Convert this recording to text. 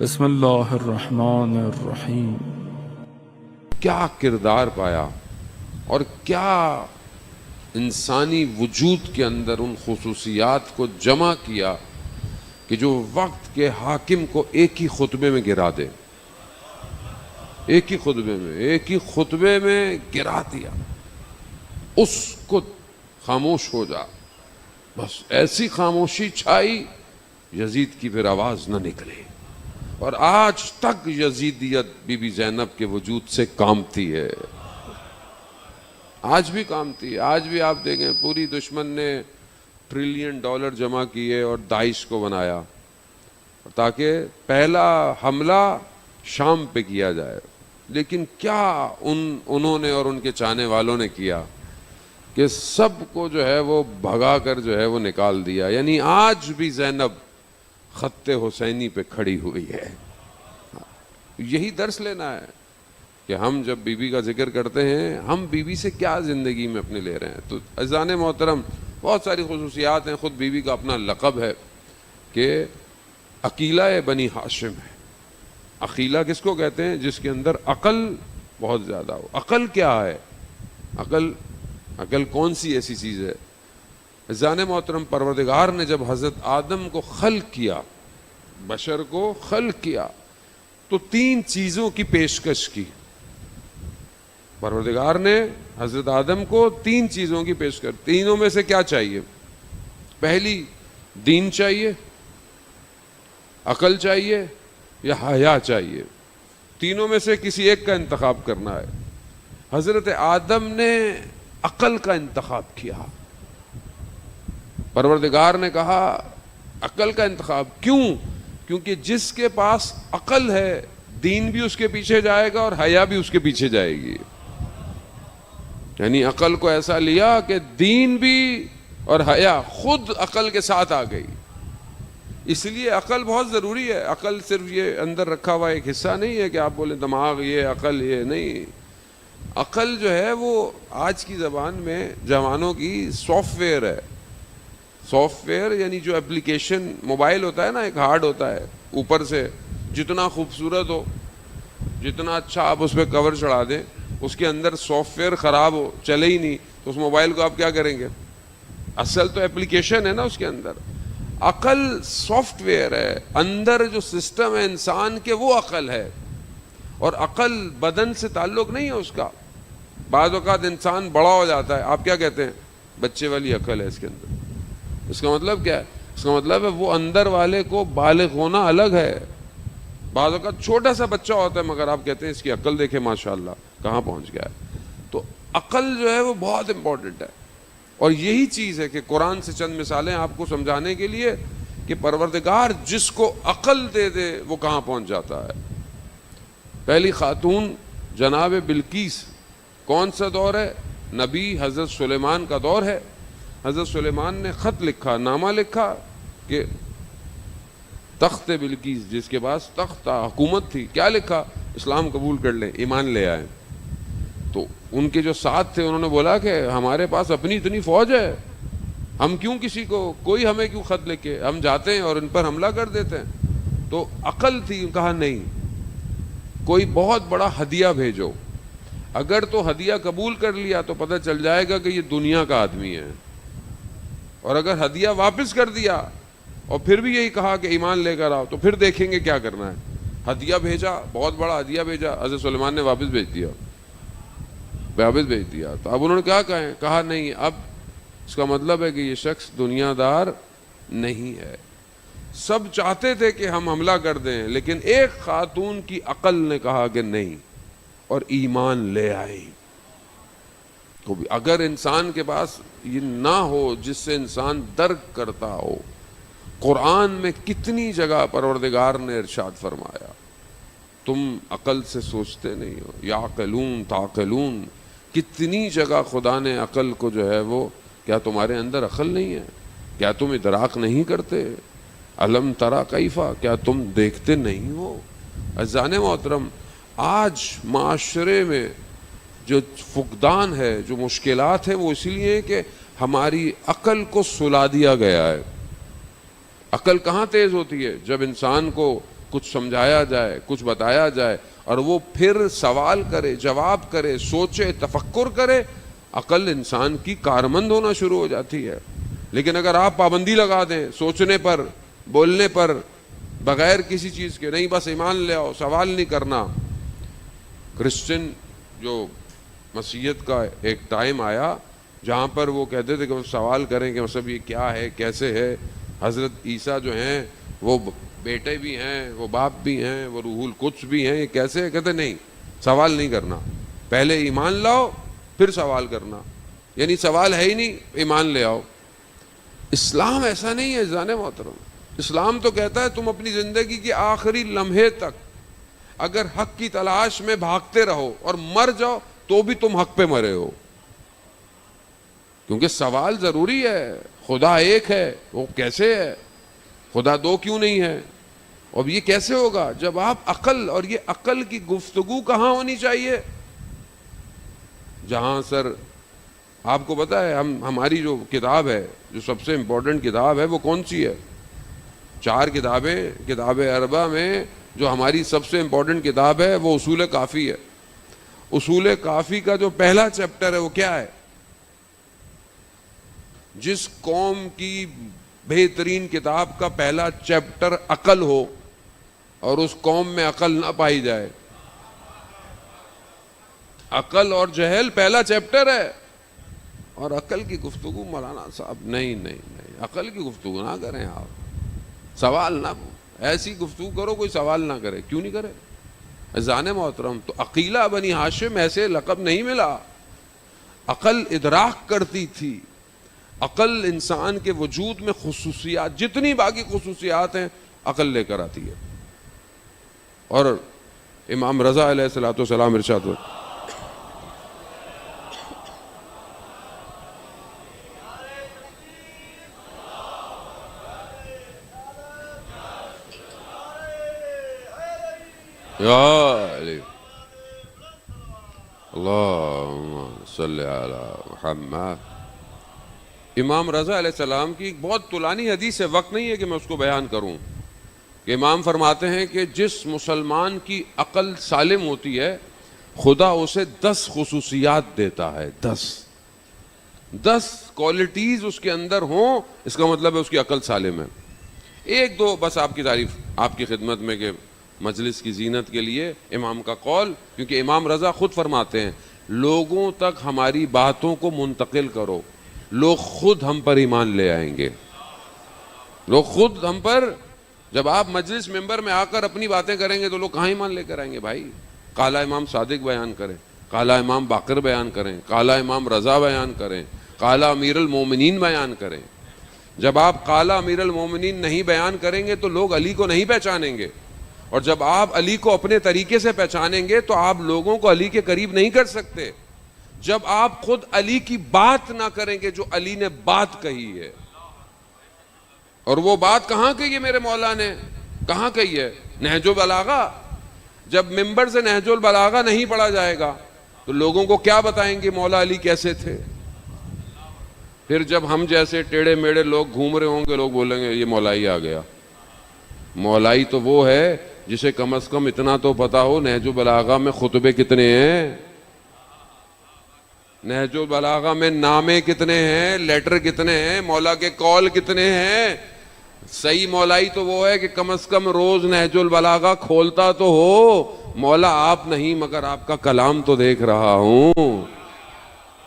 بسم اللہ الرحمن الرحیم۔ کیا کردار پایا اور کیا انسانی وجود کے اندر ان خصوصیات کو جمع کیا کہ جو وقت کے حاکم کو ایک ہی خطبے میں گرا دے، ایک ہی خطبے میں گرا دیا، اس کو خاموش ہو جا، بس ایسی خاموشی چھائی یزید کی پھر آواز نہ نکلے۔ اور آج تک یزیدیت بی بی زینب کے وجود سے کامتی ہے، آج بھی کامتی ہے۔ آج بھی آپ دیکھیں پوری دشمن نے $1 ٹریلین جمع کیے اور داعش کو بنایا تاکہ پہلا حملہ شام پہ کیا جائے، لیکن کیا انہوں نے اور ان کے چاہنے والوں نے کیا کہ سب کو جو ہے وہ بھگا کر جو ہے وہ نکال دیا۔ یعنی آج بھی زینب خط حسینی پہ کھڑی ہوئی ہے۔ یہی درس لینا ہے کہ ہم جب بی بی کا ذکر کرتے ہیں، ہم بی بی سے کیا زندگی میں اپنے لے رہے ہیں۔ تو عزیزان محترم، بہت ساری خصوصیات ہیں۔ خود بی بی کا اپنا لقب ہے کہ عقیلہ بنی ہاشم ہے۔ عقیلہ کس کو کہتے ہیں؟ جس کے اندر عقل بہت زیادہ ہو۔ عقل کیا ہے؟ عقل کون سی ایسی چیز ہے؟ عزیزان محترم، پروردگار نے جب حضرت آدم کو خلق کیا، بشر کو خلق کیا، تو 3 چیزوں کی پیشکش کی۔ پروردگار نے حضرت آدم کو 3 چیزوں کی پیشکش، تینوں میں سے کیا چاہیے؟ پہلی، دین چاہیے، عقل چاہیے یا حیا چاہیے؟ تینوں میں سے کسی ایک کا انتخاب کرنا ہے۔ حضرت آدم نے عقل کا انتخاب کیا۔ پروردگار نے کہا عقل کا انتخاب، کیوں؟ کیونکہ جس کے پاس عقل ہے، دین بھی اس کے پیچھے جائے گا اور حیا بھی اس کے پیچھے جائے گی۔ یعنی عقل کو ایسا لیا کہ دین بھی اور حیا خود عقل کے ساتھ آ گئی۔ اس لیے عقل بہت ضروری ہے۔ عقل صرف یہ اندر رکھا ہوا ایک حصہ نہیں ہے کہ آپ بولیں دماغ یہ، عقل یہ نہیں۔ عقل جو ہے وہ آج کی زبان میں جوانوں کی سافٹ ویئر ہے۔ سافٹ ویئر یعنی جو اپلیکیشن موبائل ہوتا ہے نا، ایک ہارڈ ہوتا ہے، اوپر سے جتنا خوبصورت ہو، جتنا اچھا آپ اس پہ کور چڑھا دیں، اس کے اندر سافٹ ویئر خراب ہو، چلے ہی نہیں، تو اس موبائل کو آپ کیا کریں گے؟ اصل تو اپلیکیشن ہے نا اس کے اندر۔ عقل سافٹ ویئر ہے، اندر جو سسٹم ہے انسان کے وہ عقل ہے، اور عقل بدن سے تعلق نہیں ہے اس کا۔ بعض اوقات انسان بڑا ہو جاتا ہے، آپ کیا کہتے ہیں؟ بچے والی عقل ہے اس کے اندر۔ اس کا مطلب کیا ہے؟ اس کا مطلب ہے وہ اندر والے کو بالغ ہونا الگ ہے۔ بعض اوقات چھوٹا سا بچہ ہوتا ہے مگر آپ کہتے ہیں اس کی عقل دیکھیں ماشاءاللہ کہاں پہنچ گیا ہے۔ تو عقل جو ہے وہ بہت امپورٹنٹ ہے، اور یہی چیز ہے کہ قرآن سے چند مثالیں آپ کو سمجھانے کے لیے کہ پروردگار جس کو عقل دے دے وہ کہاں پہنچ جاتا ہے۔ پہلی خاتون جناب بلقیس، کون سا دور ہے؟ نبی حضرت سلیمان کا دور ہے۔ حضرت سلیمان نے خط لکھا، نامہ لکھا کہ تخت بلقیس، جس کے پاس تخت تھا، حکومت تھی، کیا لکھا؟ اسلام قبول کر لیں، ایمان لے آئیں۔ تو ان کے جو ساتھ تھے انہوں نے بولا کہ ہمارے پاس اپنی اتنی فوج ہے، ہم کیوں کسی کو، کوئی ہمیں کیوں خط لکھے، ہم جاتے ہیں اور ان پر حملہ کر دیتے ہیں۔ تو عقل تھی، کہا نہیں، کوئی بہت بڑا ہدیہ بھیجو، اگر تو ہدیہ قبول کر لیا تو پتہ چل جائے گا کہ یہ دنیا کا آدمی ہے، اور اگر ہدیہ واپس کر دیا اور پھر بھی یہی کہا کہ ایمان لے کر آؤ تو پھر دیکھیں گے کیا کرنا ہے۔ ہدیہ بھیجا، بہت بڑا ہدیہ بھیجا، حضرت سلیمان نے واپس بھیج دیا۔ تو اب انہوں نے کیا کہا نہیں، اب اس کا مطلب ہے کہ یہ شخص دنیا دار نہیں ہے۔ سب چاہتے تھے کہ ہم حملہ کر دیں، لیکن ایک خاتون کی عقل نے کہا کہ نہیں، اور ایمان لے آئی۔ تو اگر انسان کے پاس یہ نہ ہو جس سے انسان درک کرتا ہو، قرآن میں کتنی جگہ پروردگار نے ارشاد فرمایا تم عقل سے سوچتے نہیں ہو، یعقلون تعقلون، کتنی جگہ خدا نے عقل کو جو ہے وہ، کیا تمہارے اندر عقل نہیں ہے؟ کیا تم ادراک نہیں کرتے؟ الم ترا کیفا، کیا تم دیکھتے نہیں ہو؟ عزیزان محترم، آج معاشرے میں جو فقدان ہے، جو مشکلات ہیں، وہ اسی لیے کہ ہماری عقل کو سلا دیا گیا ہے۔ عقل کہاں تیز ہوتی ہے؟ جب انسان کو کچھ سمجھایا جائے، کچھ بتایا جائے اور وہ پھر سوال کرے، جواب کرے، سوچے، تفکر کرے، عقل انسان کی کارمند ہونا شروع ہو جاتی ہے۔ لیکن اگر آپ پابندی لگا دیں سوچنے پر، بولنے پر، بغیر کسی چیز کے، نہیں بس ایمان لے آؤ، سوال نہیں کرنا۔ کرسچن جو مسیحیت کا ایک ٹائم آیا جہاں پر وہ کہتے تھے کہ وہ سوال کریں کہ مطلب یہ کیا ہے، کیسے ہے، حضرت عیسیٰ جو ہیں وہ بیٹے بھی ہیں، وہ باپ بھی ہیں، وہ روح القدس بھی ہیں، یہ کیسے ہے؟ کہتے نہیں، سوال نہیں کرنا، پہلے ایمان لاؤ پھر سوال کرنا، یعنی سوال ہے ہی نہیں، ایمان لے آؤ۔ اسلام ایسا نہیں ہے عزیزان محترم۔ اسلام تو کہتا ہے تم اپنی زندگی کے آخری لمحے تک اگر حق کی تلاش میں بھاگتے رہو اور مر جاؤ تو بھی تم حق پہ مرے ہو، کیونکہ سوال ضروری ہے۔ خدا ایک ہے، وہ کیسے ہے؟ خدا دو کیوں نہیں ہے؟ اور یہ کیسے ہوگا؟ جب آپ عقل، اور یہ عقل کی گفتگو کہاں ہونی چاہیے؟ جہاں سر آپ کو پتا ہے ہماری جو کتاب ہے، جو سب سے امپورٹنٹ کتاب ہے، وہ کون سی ہے؟ 4 کتابیں، کتاب اربع میں جو ہماری سب سے امپورٹنٹ کتاب ہے وہ اصول کافی ہے۔ اصول کافی کا جو پہلا چیپٹر ہے وہ کیا ہے؟ جس قوم کی بہترین کتاب کا پہلا چیپٹر عقل ہو اور اس قوم میں عقل نہ پائی جائے، عقل اور جہل پہلا چیپٹر ہے۔ اور عقل کی گفتگو مولانا صاحب نہیں، عقل کی گفتگو نہ کریں آپ، سوال نہ، ایسی گفتگو کرو کوئی سوال نہ کرے، کیوں نہیں کرے؟ عزیزان محترم، تو عقیلہ بنی ہاشم ایسے لقب نہیں ملا، عقل ادراک کرتی تھی، عقل انسان کے وجود میں خصوصیات، جتنی باقی خصوصیات ہیں عقل لے کر آتی ہے۔ اور امام رضا علیہ الصلوۃ والسلام ارشاد ہوئے، یا علی اللہم صلی علی محمد۔ امام رضا علیہ السلام کی ایک بہت طولانی حدیث ہے، وقت نہیں ہے کہ میں اس کو بیان کروں، کہ امام فرماتے ہیں کہ جس مسلمان کی عقل سالم ہوتی ہے خدا اسے 10 خصوصیات دیتا ہے، 10 کوالٹیز اس کے اندر ہوں، اس کا مطلب ہے اس کی عقل سالم ہے۔ ایک دو بس آپ کی تعریف، آپ کی خدمت میں کہ مجلس کی زینت کے لیے امام کا قول، کیونکہ امام رضا خود فرماتے ہیں لوگوں تک ہماری باتوں کو منتقل کرو، لوگ خود ہم پر ایمان لے آئیں گے، لوگ خود ہم پر، جب آپ مجلس ممبر میں آ کر اپنی باتیں کریں گے تو لوگ کہاں ایمان لے کر آئیں گے بھائی؟ قالا امام صادق بیان کریں، قالا امام باقر بیان کریں، قالا امام رضا بیان کریں، قالا امیر المومنین بیان کریں۔ جب آپ قالا امیر المومنین نہیں بیان کریں گے تو لوگ علی کو نہیں پہچانیں گے، اور جب آپ علی کو اپنے طریقے سے پہچانیں گے تو آپ لوگوں کو علی کے قریب نہیں کر سکتے۔ جب آپ خود علی کی بات نہ کریں گے جو علی نے بات کہی ہے، اور وہ بات کہاں کہی ہے میرے مولا نے؟ کہاں کہی ہے؟ نہج البلاغہ۔ جب ممبر سے نہج البلاغہ نہیں پڑھا جائے گا تو لوگوں کو کیا بتائیں گے مولا علی کیسے تھے؟ پھر جب ہم جیسے ٹیڑے میڑے لوگ گھوم رہے ہوں گے لوگ بولیں گے یہ مولائی آ گیا۔ مولائی تو وہ ہے جسے کم از کم اتنا تو پتا ہو نہج البلاغہ میں خطبے کتنے ہیں، نہج البلاغہ میں نامے کتنے ہیں، لیٹر کتنے ہیں، مولا کے کال کتنے ہیں۔ صحیح مولائی تو وہ ہے کہ کم از کم روز نہج البلاغہ کھولتا تو ہو، مولا آپ نہیں مگر آپ کا کلام تو دیکھ رہا ہوں۔